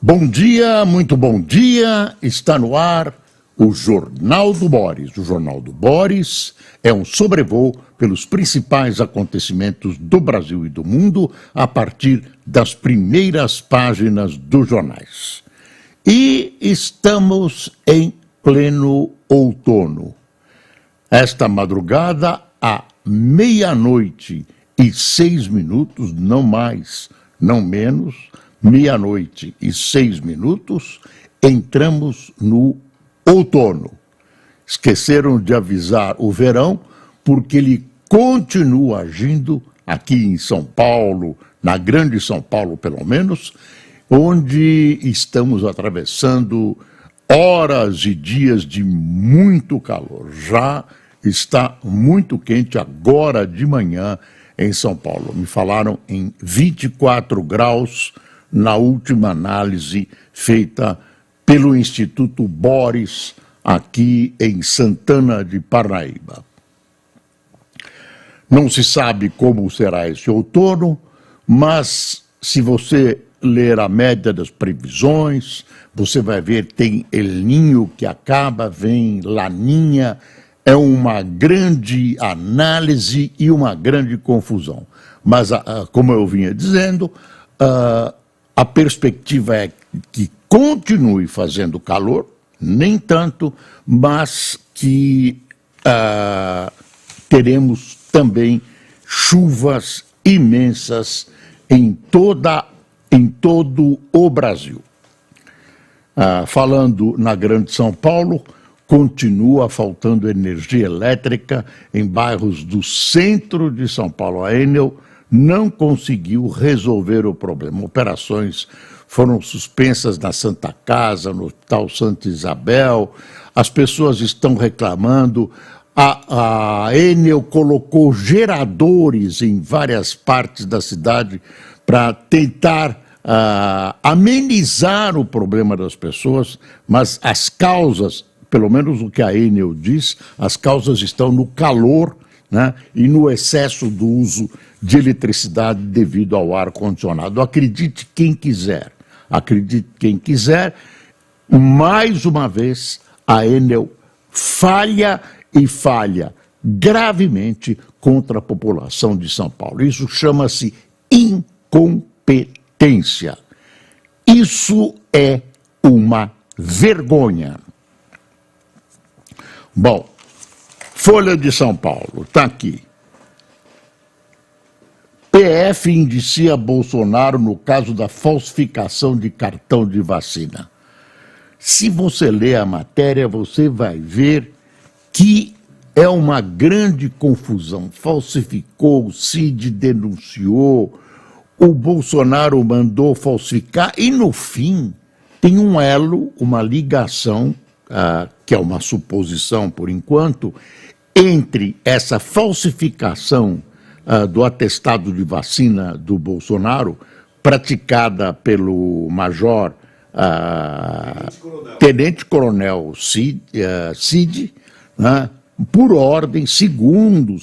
Bom dia, muito bom dia. Está no ar o Jornal do Boris. O Jornal do Boris é um sobrevoo pelos principais acontecimentos do Brasil e do mundo a partir das primeiras páginas dos jornais. E estamos em pleno outono. Esta madrugada, à 00:06, não mais, não menos, 00:06, entramos no outono. Esqueceram de avisar o verão, porque ele continua agindo aqui em São Paulo, na grande São Paulo pelo menos, onde estamos atravessando horas e dias de muito calor. Já está muito quente agora de manhã em São Paulo. Me falaram em 24 graus na última análise feita pelo Instituto Boris, aqui em Santana de Parnaíba. Não se sabe como será esse outono, mas se você ler a média das previsões, você vai ver que tem El Niño que acaba, vem Laninha, é uma grande análise e uma grande confusão. Mas, como eu vinha dizendo, a perspectiva é que continue fazendo calor, nem tanto, mas que teremos também chuvas imensas em todo o Brasil. Falando na Grande São Paulo, continua faltando energia elétrica em bairros do centro de São Paulo. A Enel não conseguiu resolver o problema. Operações foram suspensas na Santa Casa, no Hospital Santa Isabel, as pessoas estão reclamando. A Enel colocou geradores em várias partes da cidade para tentar amenizar o problema das pessoas, mas as causas, pelo menos o que a Enel diz, as causas estão no calor, né, e no excesso do uso de eletricidade devido ao ar-condicionado. Acredite quem quiser, mais uma vez a Enel falha e falha gravemente contra a população de São Paulo. Isso chama-se incompetência. Isso é uma vergonha. Bom, Folha de São Paulo, está aqui. PF indicia Bolsonaro no caso da falsificação de cartão de vacina. Se você ler a matéria, você vai ver que é uma grande confusão. Falsificou, o Cid denunciou, o Bolsonaro mandou falsificar e, no fim, tem um elo, uma ligação, que é uma suposição por enquanto, entre essa falsificação do atestado de vacina do Bolsonaro, praticada pelo major tenente-coronel Cid, né, por ordem, segundo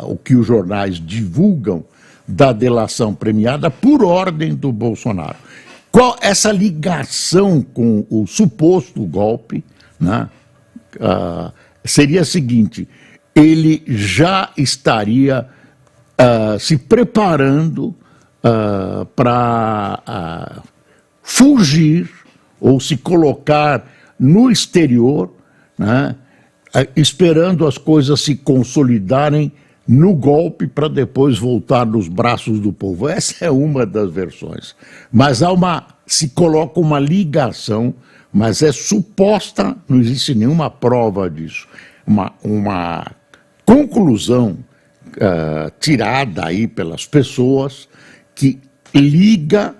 o que os jornais divulgam, da delação premiada, por ordem do Bolsonaro. Qual essa ligação com o suposto golpe, né, seria a seguinte: ele já estaria se preparando para fugir ou se colocar no exterior, né, esperando as coisas se consolidarem no golpe para depois voltar nos braços do povo. Essa é uma das versões. Mas se coloca uma ligação, mas é suposta, não existe nenhuma prova disso. Uma conclusão tirada aí pelas pessoas que liga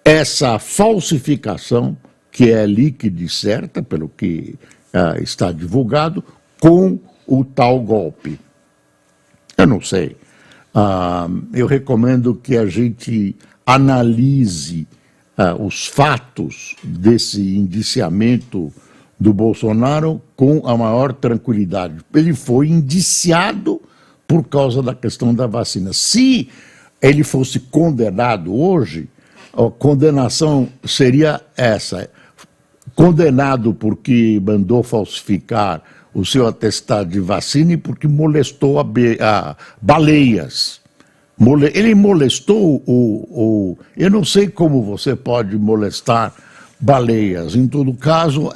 essa falsificação, que é líquida e certa, pelo que está divulgado, com o tal golpe. Eu não sei. Eu recomendo que a gente analise os fatos desse indiciamento do Bolsonaro com a maior tranquilidade. Ele foi indiciado por causa da questão da vacina. Se ele fosse condenado hoje, a condenação seria essa: condenado porque mandou falsificar o seu atestado de vacina e porque molestou baleias. Ele molestou eu não sei como você pode molestar baleias. Em todo caso,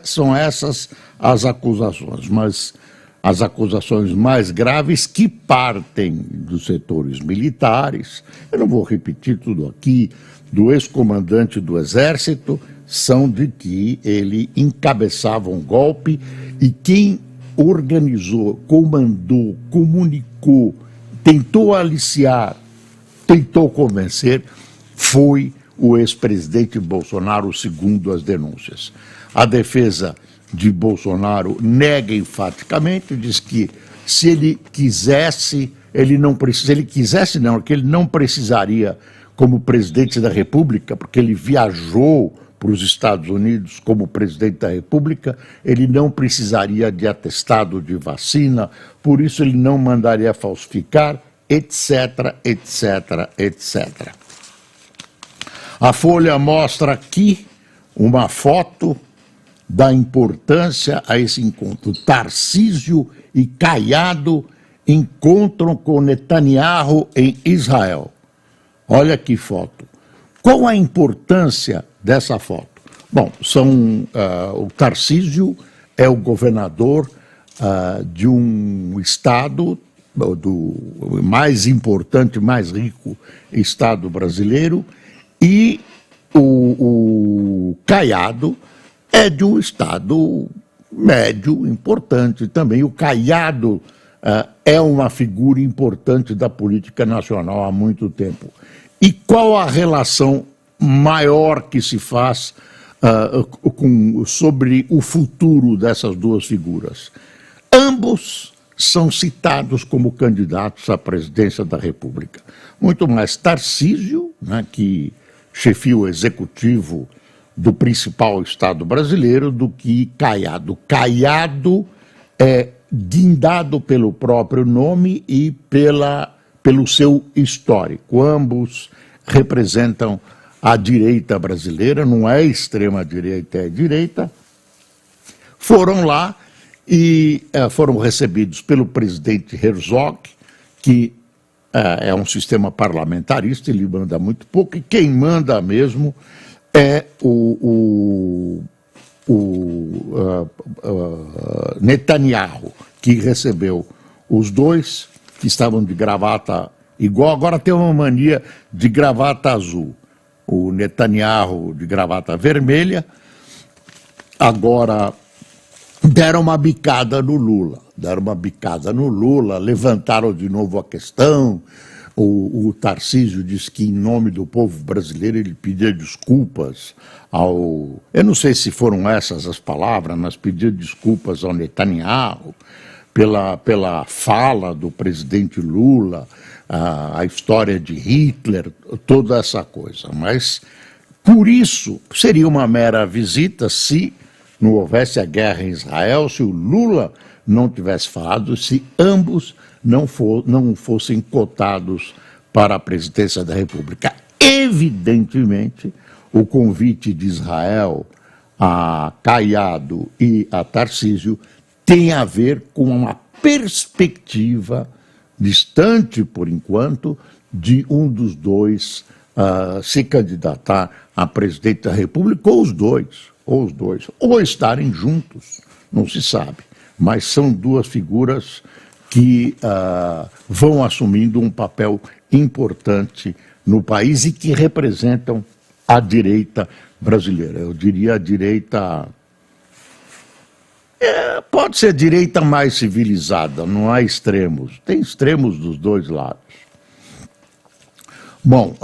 são essas as acusações, mas as acusações mais graves que partem dos setores militares, eu não vou repetir tudo aqui, do ex-comandante do Exército, são de que ele encabeçava um golpe e quem organizou, comandou, comunicou, tentou aliciar, tentou convencer, foi o ex-presidente Bolsonaro, segundo as denúncias. A defesa de Bolsonaro nega enfaticamente, diz que se ele quisesse, que ele não precisaria como presidente da República, porque ele viajou para os Estados Unidos como presidente da República, ele não precisaria de atestado de vacina, por isso ele não mandaria falsificar, etc, etc, etc. A Folha mostra aqui uma foto da importância a esse encontro. Tarcísio e Caiado encontram com Netanyahu em Israel. Olha que foto. Qual a importância dessa foto? Bom, o Tarcísio é o governador de um estado, do mais importante, mais rico estado brasileiro, e o Caiado é de um estado médio, importante também. O Caiado é uma figura importante da política nacional há muito tempo. E qual a relação maior que se faz sobre o futuro dessas duas figuras? Ambos são citados como candidatos à presidência da República. Muito mais Tarcísio, né, que chefia o executivo do principal estado brasileiro, do que Caiado. Caiado é guindado pelo próprio nome e pelo seu histórico. Ambos representam a direita brasileira, não é extrema-direita, é direita. Foram lá e foram recebidos pelo presidente Herzog, que é um sistema parlamentarista, ele manda muito pouco, e quem manda mesmo é o Netanyahu, que recebeu os dois, que estavam de gravata igual, agora tem uma mania de gravata azul. O Netanyahu de gravata vermelha, agora deram uma bicada no Lula. Levantaram de novo a questão. O Tarcísio disse que, em nome do povo brasileiro, ele pedia desculpas ao... Eu não sei se foram essas as palavras, mas pedia desculpas ao Netanyahu pela fala do presidente Lula, a história de Hitler, toda essa coisa. Mas, por isso, seria uma mera visita se não houvesse a guerra em Israel, se o Lula não tivesse falado, se ambos não fossem cotados para a presidência da República. Evidentemente, o convite de Israel a Caiado e a Tarcísio tem a ver com uma perspectiva distante, por enquanto, de um dos dois se candidatar a presidente da República, ou os dois, ou estarem juntos, não se sabe. Mas são duas figuras que vão assumindo um papel importante no país e que representam a direita brasileira. Eu diria a direita... pode ser a direita mais civilizada, não há extremos. Tem extremos dos dois lados. Bom,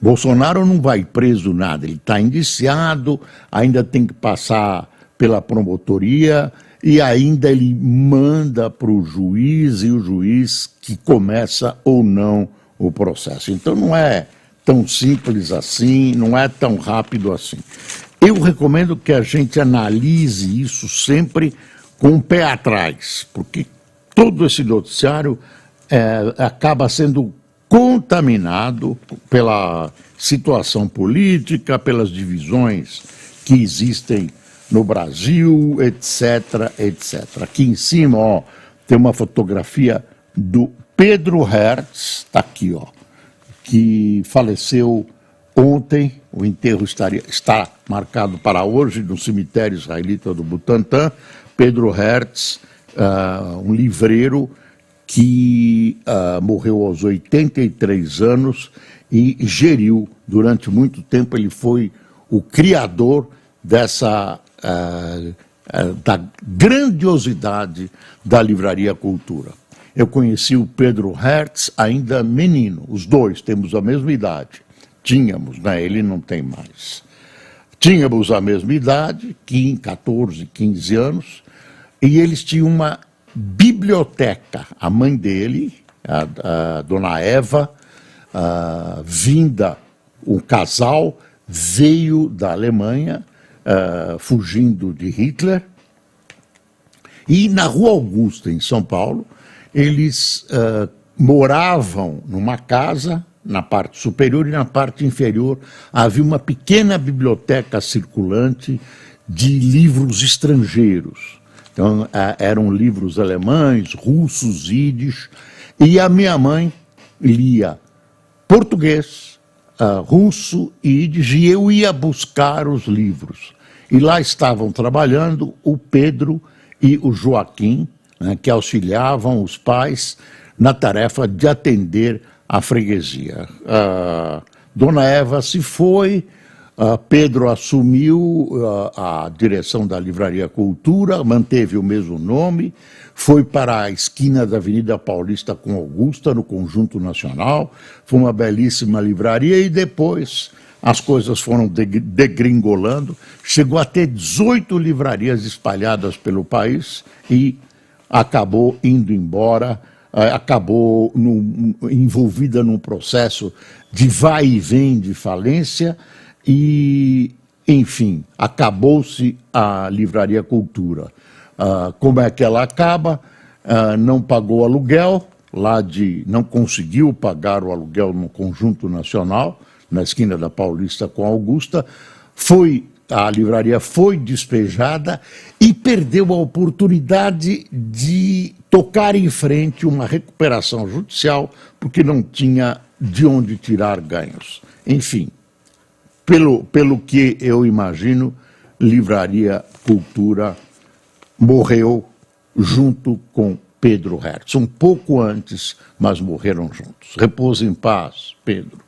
Bolsonaro não vai preso nada, ele está indiciado, ainda tem que passar pela promotoria e ainda ele manda para o juiz e o juiz que começa ou não o processo. Então não é tão simples assim, não é tão rápido assim. Eu recomendo que a gente analise isso sempre com o pé atrás, porque todo esse noticiário acaba sendo contaminado pela situação política, pelas divisões que existem no Brasil, etc, etc. Aqui em cima, ó, tem uma fotografia do Pedro Hertz, está aqui, ó, que faleceu ontem. O enterro está marcado para hoje no cemitério israelita do Butantã. Pedro Hertz, um livreiro que morreu aos 83 anos e geriu durante muito tempo. Ele foi o criador dessa da grandiosidade da Livraria Cultura. Eu conheci o Pedro Hertz ainda menino, os dois temos a mesma idade. Tínhamos, né? Ele não tem mais. Tínhamos a mesma idade, 14, 15 anos, e eles tinham uma biblioteca. A mãe dele, a dona Eva, um casal, veio da Alemanha, fugindo de Hitler, e na Rua Augusta, em São Paulo, eles moravam numa casa, na parte superior, e na parte inferior havia uma pequena biblioteca circulante de livros estrangeiros. Então, eram livros alemães, russos, ídis, e a minha mãe lia português, russo e ídis, e eu ia buscar os livros. E lá estavam trabalhando o Pedro e o Joaquim, né, que auxiliavam os pais na tarefa de atender a freguesia. Dona Eva se foi, Pedro assumiu a direção da Livraria Cultura, manteve o mesmo nome, foi para a esquina da Avenida Paulista com Augusta, no Conjunto Nacional, foi uma belíssima livraria, e depois as coisas foram degringolando, chegou a ter 18 livrarias espalhadas pelo país e acabou indo embora, acabou envolvida num processo de vai e vem de falência e, enfim, acabou-se a Livraria Cultura. Como é que ela acaba? Não pagou aluguel, não conseguiu pagar o aluguel no Conjunto Nacional, na esquina da Paulista com Augusta, a livraria foi despejada e perdeu a oportunidade de tocar em frente uma recuperação judicial, porque não tinha de onde tirar ganhos. Enfim, pelo que eu imagino, Livraria Cultura morreu junto com Pedro Hertz, um pouco antes, mas morreram juntos. Repousa em paz, Pedro.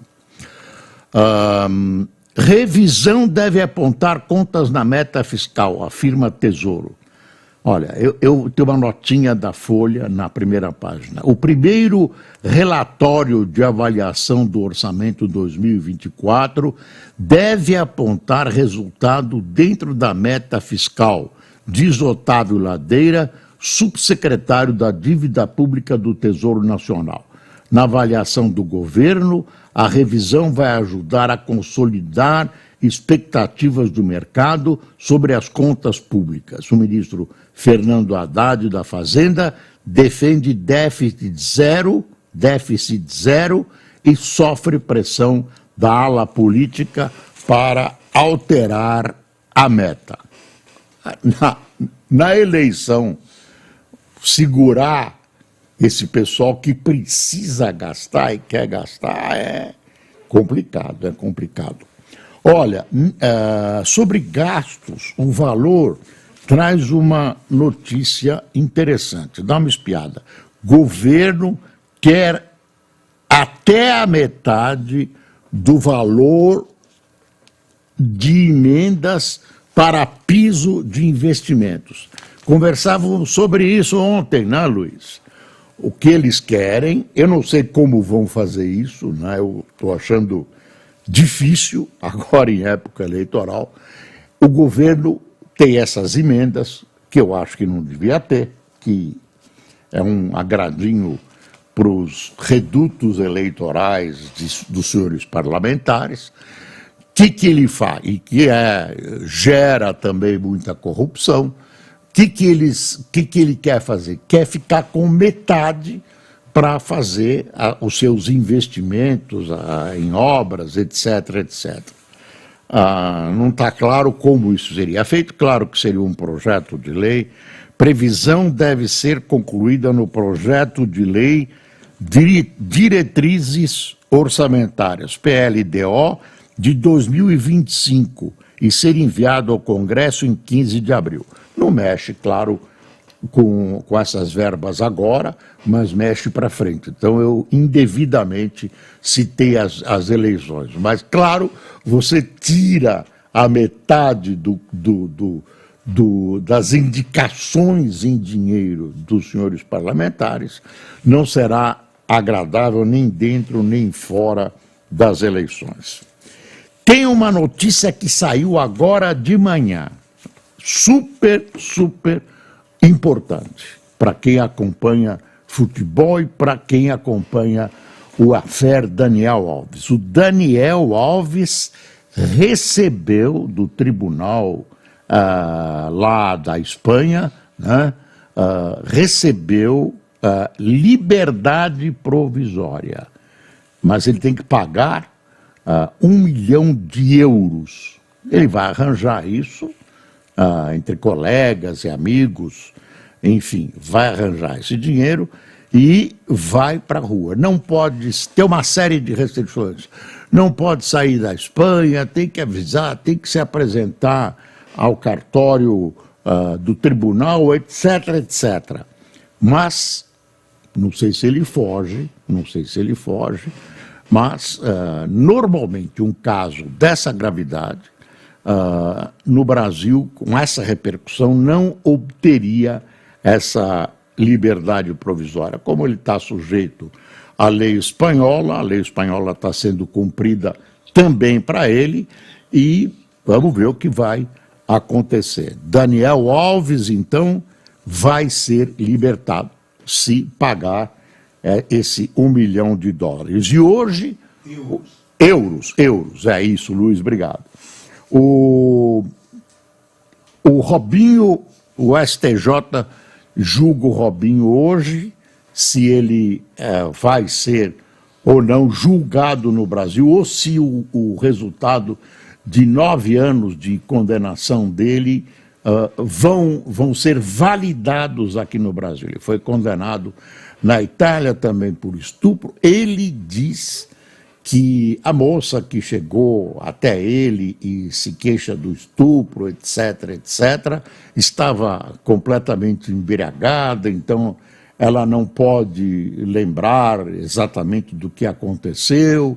Revisão deve apontar contas na meta fiscal, afirma Tesouro. Olha, eu tenho uma notinha da Folha na primeira página. O primeiro relatório de avaliação do orçamento 2024 deve apontar resultado dentro da meta fiscal, diz Otávio Ladeira, subsecretário da Dívida Pública do Tesouro Nacional. Na avaliação do governo, a revisão vai ajudar a consolidar expectativas do mercado sobre as contas públicas. O ministro Fernando Haddad, da Fazenda, defende déficit zero e sofre pressão da ala política para alterar a meta. Na eleição, segurar esse pessoal que precisa gastar e quer gastar é complicado, Olha, sobre gastos, o Valor traz uma notícia interessante, dá uma espiada. Governo quer até a metade do valor de emendas para piso de investimentos. Conversávamos sobre isso ontem, né, Luiz? O que eles querem, eu não sei como vão fazer isso, né? Eu estou achando difícil, agora em época eleitoral, o governo tem essas emendas, que eu acho que não devia ter, que é um agradinho para os redutos eleitorais dos senhores parlamentares. O que ele faz? E que gera também muita corrupção. O que ele quer fazer? Quer ficar com metade para fazer os seus investimentos em obras, etc, etc. Não está claro como isso seria feito, claro que seria um projeto de lei. Previsão deve ser concluída no projeto de lei Diretrizes Orçamentárias, PLDO, de 2025, e ser enviado ao Congresso em 15 de abril. Não mexe, claro, com essas verbas agora, mas mexe para frente. Então, eu indevidamente citei as eleições. Mas, claro, você tira a metade das indicações em dinheiro dos senhores parlamentares, não será agradável nem dentro nem fora das eleições. Tem uma notícia que saiu agora de manhã, super importante para quem acompanha futebol e para quem acompanha o affair Daniel Alves. O Daniel Alves recebeu do tribunal lá da Espanha, né, recebeu liberdade provisória, mas ele tem que pagar 1 milhão de euros. Ele vai arranjar isso entre colegas e amigos, enfim, vai arranjar esse dinheiro e vai para a rua. Não pode ter uma série de restrições. Não pode sair da Espanha, tem que avisar, tem que se apresentar ao cartório do tribunal, etc, etc. Mas, não sei se ele foge, mas normalmente um caso dessa gravidade, no Brasil, com essa repercussão, não obteria essa liberdade provisória. Como ele está sujeito à lei espanhola, a lei espanhola está sendo cumprida também para ele, e vamos ver o que vai acontecer. Daniel Alves, então, vai ser libertado se pagar esse 1 milhão de dólares. E hoje... Euros, é isso, Luiz, obrigado. O Robinho, o STJ julga o Robinho hoje, se ele vai ser ou não julgado no Brasil, ou se o resultado de 9 anos de condenação dele vão ser validados aqui no Brasil. Ele foi condenado na Itália também por estupro. Ele diz que a moça que chegou até ele e se queixa do estupro, etc, etc, estava completamente embriagada, então ela não pode lembrar exatamente do que aconteceu,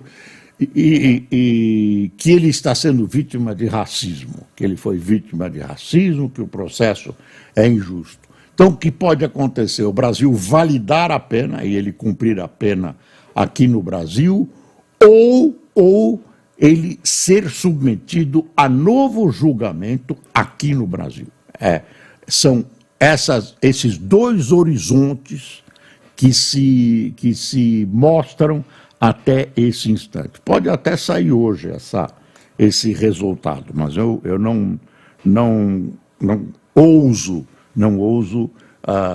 e que ele está sendo vítima de racismo, que ele foi vítima de racismo, que o processo é injusto. Então, o que pode acontecer? O Brasil validar a pena e ele cumprir a pena aqui no Brasil, ou ele ser submetido a novo julgamento aqui no Brasil. São esses dois horizontes que se mostram até esse instante. Pode até sair hoje esse resultado, mas eu não ouso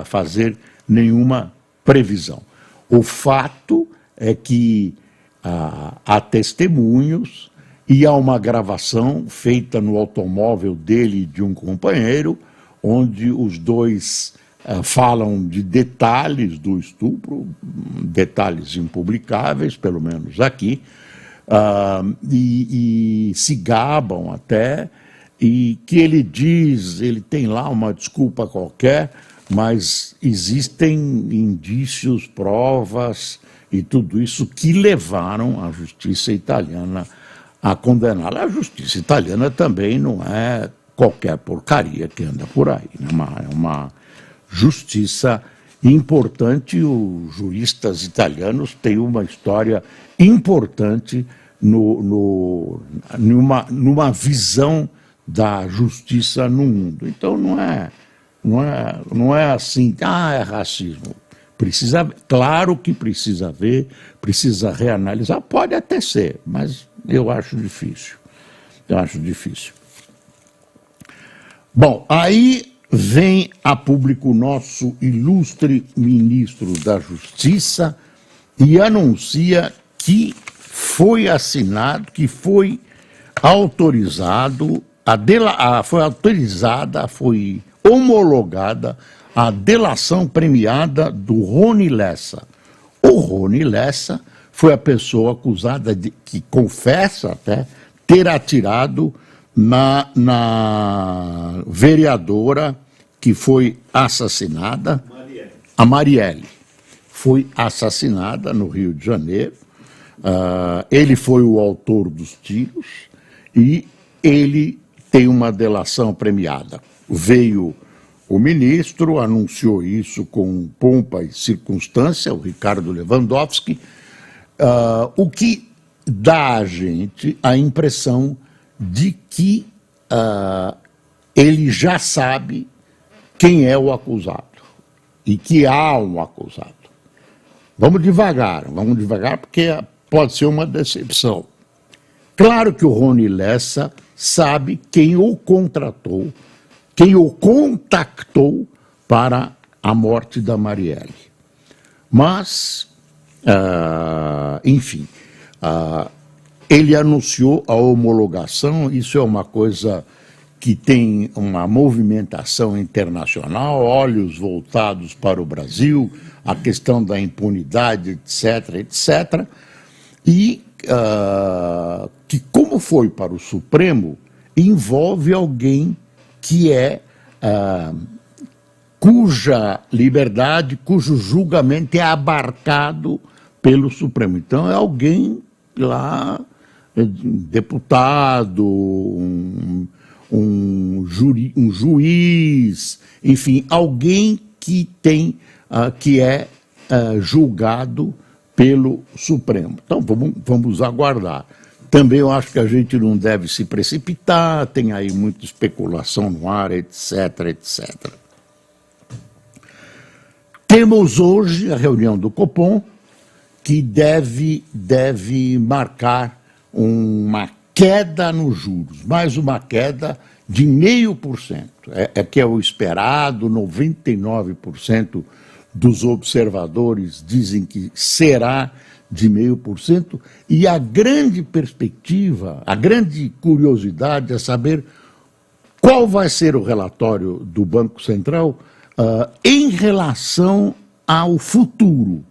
fazer nenhuma previsão. O fato é que há testemunhos e há uma gravação feita no automóvel dele e de um companheiro, onde os dois falam de detalhes do estupro, detalhes impublicáveis, pelo menos aqui, e se gabam até, e que ele tem lá uma desculpa qualquer, mas existem indícios, provas e tudo isso que levaram a justiça italiana a condená-lo. A justiça italiana também não é qualquer porcaria que anda por aí, é uma justiça importante. Os juristas italianos têm uma história importante numa visão da justiça no mundo. Então não é assim, é racismo. Claro que precisa ver, precisa reanalisar, pode até ser, mas eu acho difícil. Bom, aí vem a público nosso ilustre ministro da Justiça e anuncia que foi assinado, que foi autorizado, foi homologada a delação premiada do Rony Lessa. O Rony Lessa foi a pessoa acusada de, que confessa até, ter atirado na vereadora que foi assassinada, a Marielle. Foi assassinada no Rio de Janeiro. Ele foi o autor dos tiros e ele tem uma delação premiada. Veio o ministro, anunciou isso com pompa e circunstância, o Ricardo Lewandowski, o que dá a gente a impressão de que ele já sabe quem é o acusado e que há um acusado. Vamos devagar porque pode ser uma decepção. Claro que o Rony Lessa sabe quem o contratou, quem o contactou para a morte da Marielle. Mas, enfim, ele anunciou a homologação, isso é uma coisa que tem uma movimentação internacional, olhos voltados para o Brasil, a questão da impunidade, etc., etc., e que, como foi para o Supremo, envolve alguém que cuja liberdade, cujo julgamento é abarcado pelo Supremo. Então, é alguém lá, deputado, um juiz, enfim, alguém que tem, que é julgado pelo Supremo. Então, vamos aguardar. Também eu acho que a gente não deve se precipitar, tem aí muita especulação no ar, etc., etc. Temos hoje a reunião do Copom, que deve marcar uma queda nos juros, mais uma queda de 0,5%. Que é o esperado, 99% dos observadores dizem que será de 0,5%, e a grande perspectiva, a grande curiosidade é saber qual vai ser o relatório do Banco Central em relação ao futuro.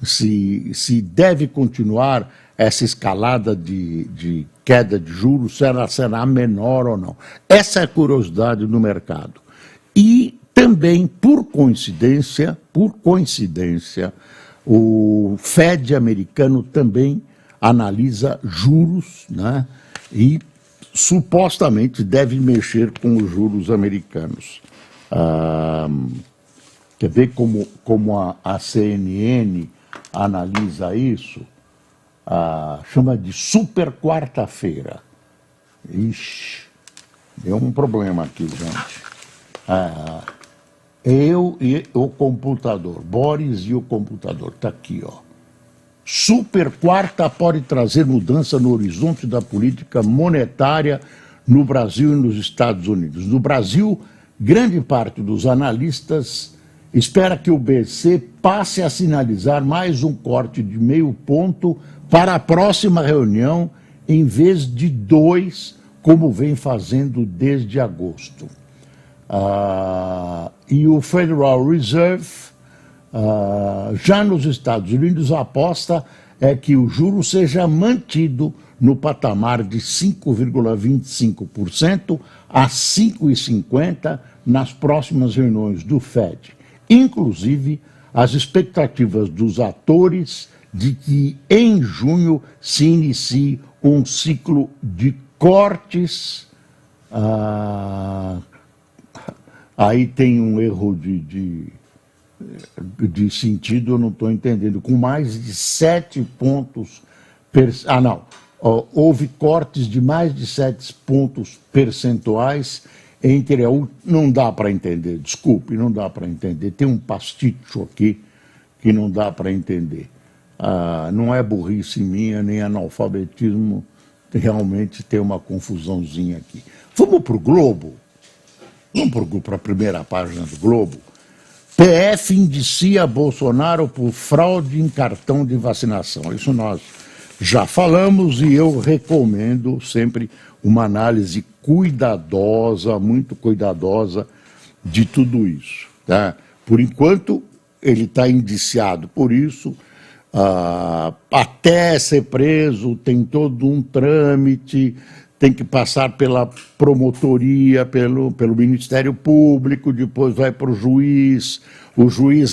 Se deve continuar essa escalada de queda de juros, será menor ou não. Essa é a curiosidade do mercado. E também, por coincidência, o Fed americano também analisa juros, né, e supostamente deve mexer com os juros americanos. Quer ver como a CNN analisa isso? Chama de super quarta-feira. Ixi, deu um problema aqui, gente. Eu e o computador, Boris e o computador, está aqui, ó. Super quarta pode trazer mudança no horizonte da política monetária no Brasil e nos Estados Unidos. No Brasil, grande parte dos analistas espera que o BC passe a sinalizar mais um corte de 0,5 ponto para a próxima reunião, em vez de 2, como vem fazendo desde agosto. E o Federal Reserve, já nos Estados Unidos, a aposta é que o juro seja mantido no patamar de 5,25% a 5,50% nas próximas reuniões do Fed. Inclusive, as expectativas dos atores de que em junho se inicie um ciclo de cortes. Aí tem um erro de sentido, eu não estou entendendo. Com mais de 7 pontos... houve cortes de mais de 7 pontos percentuais entre... Não dá para entender, desculpe, não dá para entender. Tem um pasticho aqui que não dá para entender. Não é burrice minha, nem analfabetismo, realmente tem uma confusãozinha aqui. Vamos para o Globo? Vamos para a primeira página do Globo. PF indicia Bolsonaro por fraude em cartão de vacinação. Isso nós já falamos e eu recomendo sempre uma análise cuidadosa, muito cuidadosa de tudo isso. Tá? Por enquanto, ele está indiciado por isso. Até ser preso tem todo um trâmite, tem que passar pela promotoria, pelo Ministério Público, depois vai para o juiz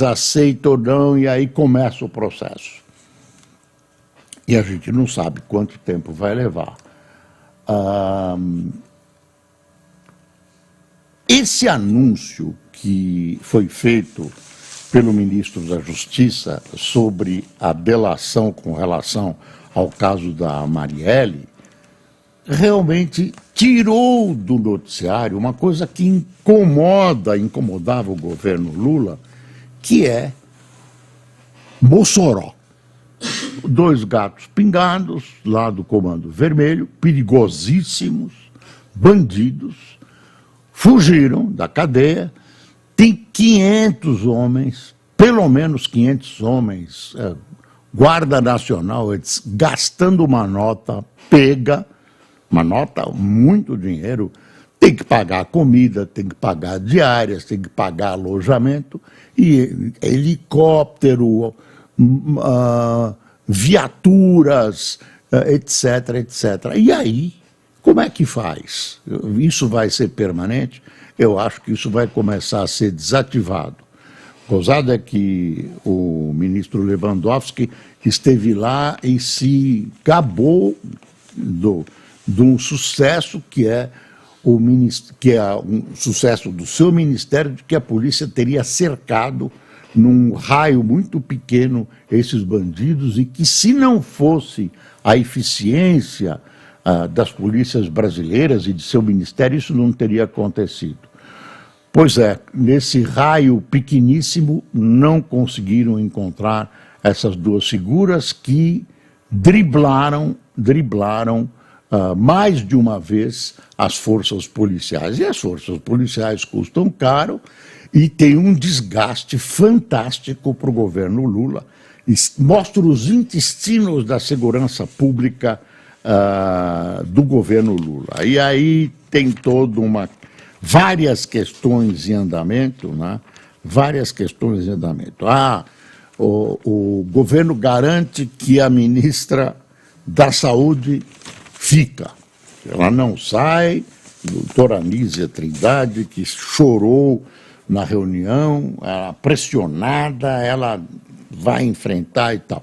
aceita ou não, e aí começa o processo. E a gente não sabe quanto tempo vai levar. Esse anúncio que foi feito pelo ministro da Justiça sobre a delação com relação ao caso da Marielle, realmente tirou do noticiário uma coisa que incomodava o governo Lula, que é Mossoró. 2 gatos pingados lá do Comando Vermelho, perigosíssimos, bandidos, fugiram da cadeia. Tem 500 homens, pelo menos 500 homens, Guarda Nacional, gastando uma nota pega, uma nota, muito dinheiro, tem que pagar comida, tem que pagar diárias, tem que pagar alojamento, e helicóptero, viaturas, etc, etc. E aí, como é que faz? Isso vai ser permanente? Eu acho que isso vai começar a ser desativado. Gozado é que o ministro Lewandowski esteve lá e se gabou de um sucesso que é um sucesso do seu ministério, de que a polícia teria cercado num raio muito pequeno esses bandidos, e que, se não fosse a eficiência das polícias brasileiras e de seu ministério, isso não teria acontecido. Pois é, nesse raio pequeníssimo não conseguiram encontrar essas 2 figuras que driblaram mais de uma vez as forças policiais. E as forças policiais custam caro e tem um desgaste fantástico para o governo Lula. Mostra os intestinos da segurança pública do governo Lula. E aí tem várias questões em andamento, né? Várias questões em andamento. O governo garante que a ministra da Saúde fica. Ela não sai. Doutora Anísia Trindade, que chorou na reunião, ela pressionada, ela vai enfrentar e tal.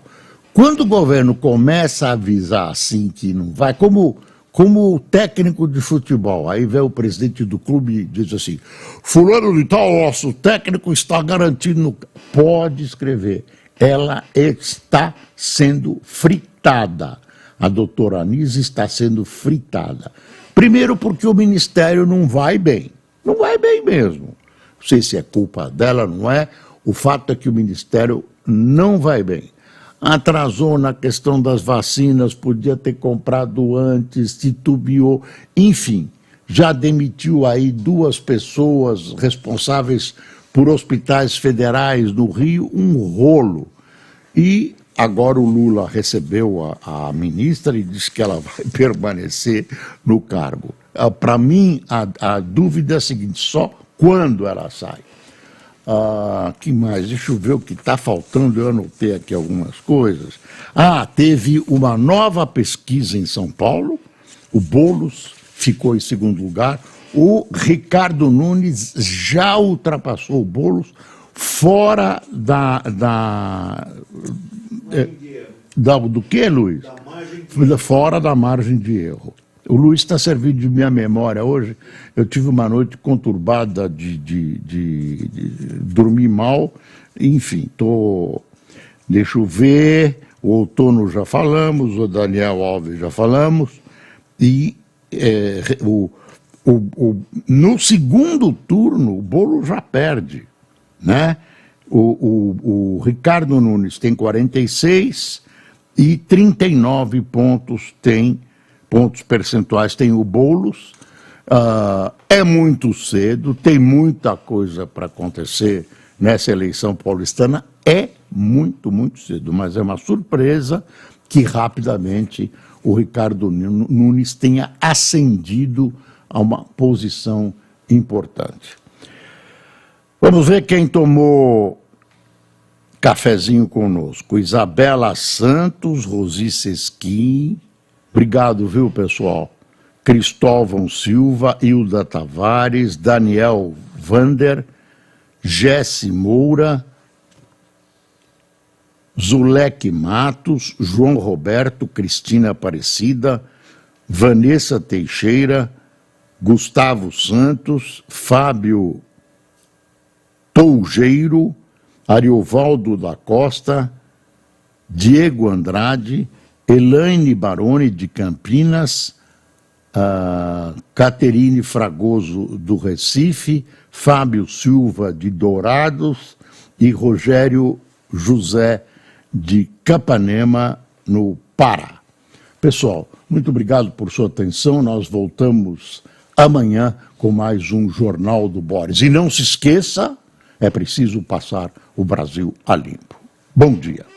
Quando o governo começa a avisar assim que não vai, como o técnico de futebol, aí vem o presidente do clube e diz assim: fulano de tal, nosso técnico está garantido. Pode escrever, ela está sendo fritada. A doutora Anísia está sendo fritada. Primeiro porque o ministério não vai bem mesmo. Não sei se é culpa dela, não é. O fato é que o ministério não vai bem. Atrasou na questão das vacinas, podia ter comprado antes, titubeou, enfim, já demitiu aí 2 pessoas responsáveis por hospitais federais no Rio, um rolo. E agora o Lula recebeu a ministra e disse que ela vai permanecer no cargo. Para mim, a dúvida é a seguinte: só quando ela sai. Que mais? Deixa eu ver o que está faltando, eu anotei aqui algumas coisas. Teve uma nova pesquisa em São Paulo, o Boulos ficou em 2º lugar, o Ricardo Nunes já ultrapassou o Boulos, fora do que, Luiz? Fora da margem de erro. O Luiz está servindo de minha memória hoje. Eu tive uma noite conturbada de dormir mal. Enfim, deixa eu ver. O Outono já falamos, o Daniel Alves já falamos. E no 2º turno, o Boulos já perde, né? O Ricardo Nunes tem 46 e 39 pontos percentuais tem o Boulos. É muito cedo, tem muita coisa para acontecer nessa eleição paulistana, é muito, muito cedo, mas é uma surpresa que rapidamente o Ricardo Nunes tenha ascendido a uma posição importante. Vamos ver quem tomou cafezinho conosco. Isabela Santos, Rosi Sesquim, obrigado, viu, pessoal? Cristóvão Silva, Hilda Tavares, Daniel Vander, Jesse Moura, Zuleque Matos, João Roberto, Cristina Aparecida, Vanessa Teixeira, Gustavo Santos, Fábio Toujeiro, Ariovaldo da Costa, Diego Andrade, Elaine Baroni de Campinas, Caterine Fragoso do Recife, Fábio Silva de Dourados e Rogério José de Capanema, no Pará. Pessoal, muito obrigado por sua atenção. Nós voltamos amanhã com mais um Jornal do Boris. E não se esqueça, é preciso passar o Brasil a limpo. Bom dia.